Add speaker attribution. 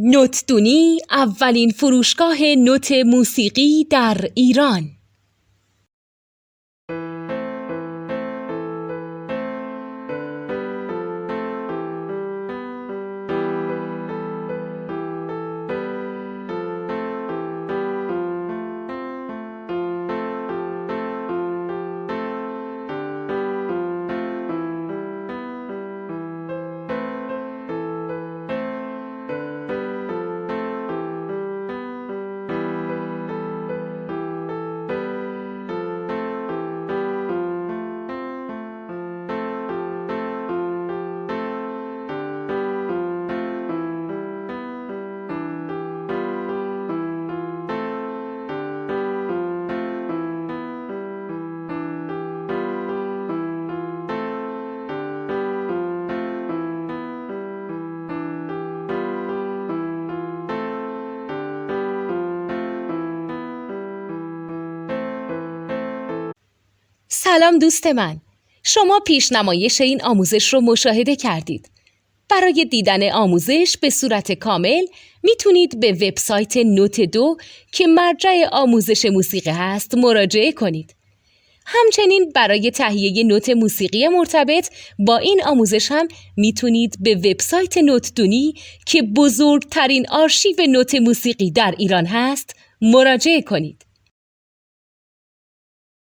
Speaker 1: نوتدونی اولین فروشگاه نوت موسیقی در ایران. سلام دوست من، شما پیشنمایش این آموزش رو مشاهده کردید. برای دیدن آموزش به صورت کامل میتونید به وبسایت نوت2 که مرجع آموزش موسیقی هست مراجعه کنید. همچنین برای تهیه نوت موسیقی مرتبط با این آموزش هم میتونید به وبسایت نوتدونی که بزرگترین آرشیو نوت موسیقی در ایران هست مراجعه کنید.